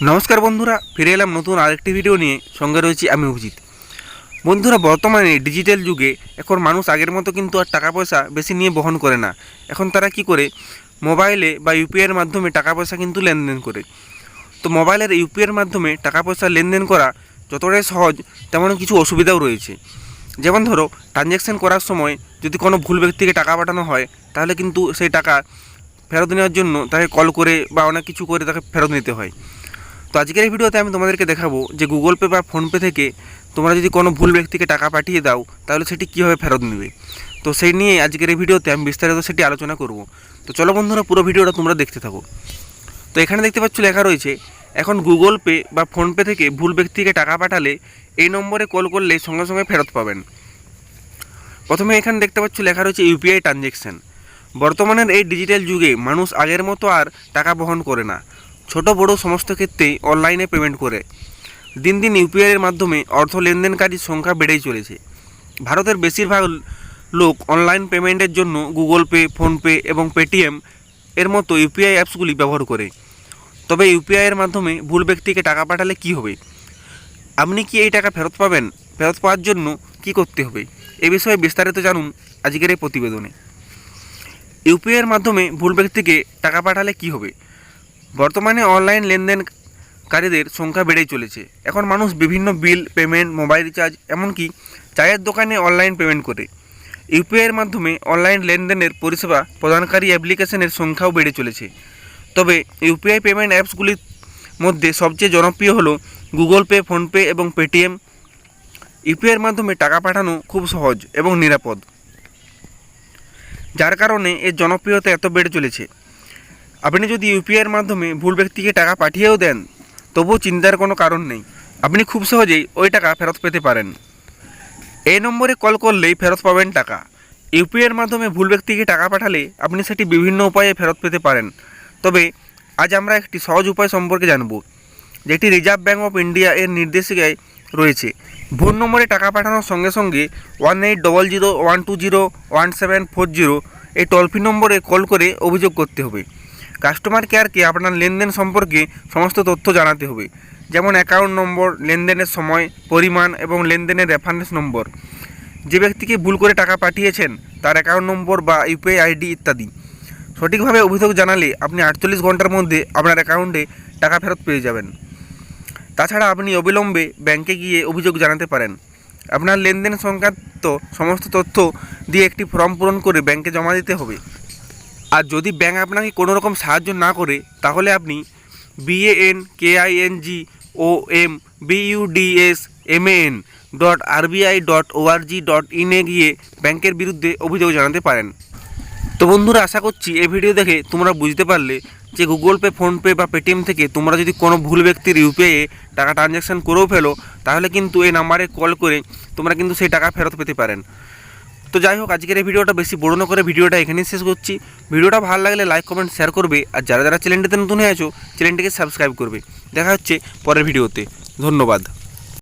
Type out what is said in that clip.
নমস্কার বন্ধুরা, ফিরে এলাম নতুন আরেকটি ভিডিও নিয়ে। সঙ্গে রয়েছি আমি অভিজিৎ। বন্ধুরা, বর্তমানে ডিজিটাল যুগে এখন মানুষ আগের মতো কিন্তু আর টাকা পয়সা বেশি নিয়ে বহন করে না। এখন তারা কি করে, মোবাইলে বা ইউপিআইয়ের মাধ্যমে টাকা পয়সা কিন্তু লেনদেন করে। তো মোবাইলের ইউপিআইয়ের মাধ্যমে টাকা পয়সা লেনদেন করা যতটাই সহজ, তেমন কিছু অসুবিধাও রয়েছে। যেমন ধরো, ট্রানজ্যাকশান করার সময় যদি কোনো ভুল ব্যক্তিকে টাকা পাঠানো হয়, তাহলে কিন্তু সেই টাকা ফেরত নেওয়ার জন্য তাকে কল করে বা অনেক কিছু করে তাকে ফেরত নিতে হয়। তো আজকের এই ভিডিওতে আমি তোমাদেরকে দেখাবো যে গুগল পে বা ফোনপে থেকে তোমরা যদি কোনো ভুল ব্যক্তিকে টাকা পাঠিয়ে দাও, তাহলে সেটি কীভাবে ফেরত নেবে। তো সেই নিয়ে আজকের এই ভিডিওতে আমি বিস্তারিত সেটি আলোচনা করব। তো চলো বন্ধুরা, পুরো ভিডিওটা তোমরা দেখতে থাকো। তো এখানে দেখতে পাচ্ছ লেখা রয়েছে, এখন গুগল পে বা ফোনপে থেকে ভুল ব্যক্তিকে টাকা পাঠালে এই নম্বরে কল করলে সঙ্গে সঙ্গে ফেরত পাবেন। প্রথমে এখানে দেখতে পাচ্ছ লেখা রয়েছে ইউপিআই ট্রানজ্যাকশান। বর্তমানের এই ডিজিটাল যুগে মানুষ আগের মতো আর টাকা বহন করে না, ছোট বড় সমস্ত ক্ষেত্রেই অনলাইনে পেমেন্ট করে। দিন দিন ইউপিআইয়ের মাধ্যমে অর্থ লেনদেনকারীর সংখ্যা বেড়েই চলেছে। ভারতের বেশিরভাগ লোক অনলাইন পেমেন্টের জন্য গুগল পে, ফোনপে এবং পেটিএম এর মতো ইউপিআই অ্যাপসগুলি ব্যবহার করে। তবে ইউপিআইয়ের মাধ্যমে ভুল ব্যক্তিকে টাকা পাঠালে কী হবে? আপনি কি এই টাকা ফেরত পাবেন? ফেরত পাওয়ার জন্য কী করতে হবে? এ বিষয়ে বিস্তারিত জানুন আজকের এই প্রতিবেদনে। ইউপিআইয়ের মাধ্যমে ভুল ব্যক্তিকে টাকা পাঠালে কী হবে? বর্তমানে অনলাইন লেনদেনকারীদের সংখ্যা বেড়েই চলেছে। এখন মানুষ বিভিন্ন বিল পেমেন্ট, মোবাইল রিচার্জ, এমনকি চায়ের দোকানে অনলাইন পেমেন্ট করে। ইউপিআইয়ের মাধ্যমে অনলাইন লেনদেনের পরিষেবা প্রদানকারী অ্যাপ্লিকেশনের সংখ্যাও বেড়ে চলেছে। তবে ইউপিআই পেমেন্ট অ্যাপসগুলির মধ্যে সবচেয়ে জনপ্রিয় হলো গুগল পে, ফোনপে এবং পেটিএম। ইউপিআইয়ের মাধ্যমে টাকা পাঠানো খুব সহজ এবং নিরাপদ, যার কারণে এর জনপ্রিয়তা এত বেড়ে চলেছে। আপনি যদি ইউপিআইয়ের মাধ্যমে ভুল ব্যক্তিকে টাকা পাঠিয়েও দেন, তবুও চিন্তার কোনো কারণ নেই। আপনি খুব সহজেই ওই টাকা ফেরত পেতে পারেন। এই নম্বরে কল করলেই ফেরত পাবেন টাকা। ইউপিআইয়ের মাধ্যমে ভুল ব্যক্তিকে টাকা পাঠালে আপনি সেটি বিভিন্ন উপায়ে ফেরত পেতে পারেন। তবে আজ আমরা একটি সহজ উপায় সম্পর্কে জানব, যেটি রিজার্ভ ব্যাঙ্ক অফ ইন্ডিয়া এর নির্দেশিকায় রয়েছে। ভুল নম্বরে টাকা পাঠানোর সঙ্গে সঙ্গে 180012011740 এই টোল ফ্রি নম্বরে কল করে অভিযোগ করতে হবে। কাস্টমার কেয়ারকে আপনার লেনদেন সম্পর্কে সমস্ত তথ্য জানাতে হবে, যেমন অ্যাকাউন্ট নম্বর, লেনদেনের সময়, পরিমাণ এবং লেনদেনের রেফারেন্স নম্বর। যে ব্যক্তিকে ভুল করে টাকা পাঠিয়েছেন তার অ্যাকাউন্ট নম্বর বা ইউপিআই আইডি ইত্যাদি। সঠিকভাবে অভিযোগ জানালে আপনি 48 ঘন্টার মধ্যে আপনার অ্যাকাউন্টে টাকা ফেরত পেয়ে যাবেন। তাছাড়া আপনি অবিলম্বে ব্যাংকে গিয়ে অভিযোগ জানাতে পারেন। আপনার লেনদেন সংক্রান্ত সমস্ত তথ্য দিয়ে একটি ফর্ম পূরণ করে ব্যাংকে জমা দিতে হবে। আর যদি ব্যাংক আপনাকে কোনো রকম সাহায্য না করে, তাহলে আপনি BANKINGOMBUDSMAN.RBI.ORG.in এ গিয়ে ব্যাংকের বিরুদ্ধে অভিযোগ জানাতে পারেন। তো বন্ধুরা, আশা করছি এই ভিডিও দেখে তোমরা বুঝতে পারলে যে গুগল পে, ফোনপে বা পেটিএম থেকে তোমরা যদি কোনো ভুল ব্যক্তির ইউপিআইয়ে টাকা ট্রানজ্যাকশান করেও ফেলো, তাহলে কিন্তু এই নাম্বারে কল করে তোমরা কিন্তু সেই টাকা ফেরত পেতে পারেন। তো যাই হোক, আজকের এই ভিডিওটা বেশি বড় না করে ভিডিওটা এখানেই শেষ করছি। ভিডিওটা ভালো লাগলে লাইক, কমেন্ট, শেয়ার করবে। আর যারা যারা চ্যানেলটিতে নতুন হয়ে আছো, চ্যানেলটিকে সাবস্ক্রাইব করবে। দেখা হচ্ছে পরের ভিডিওতে। ধন্যবাদ।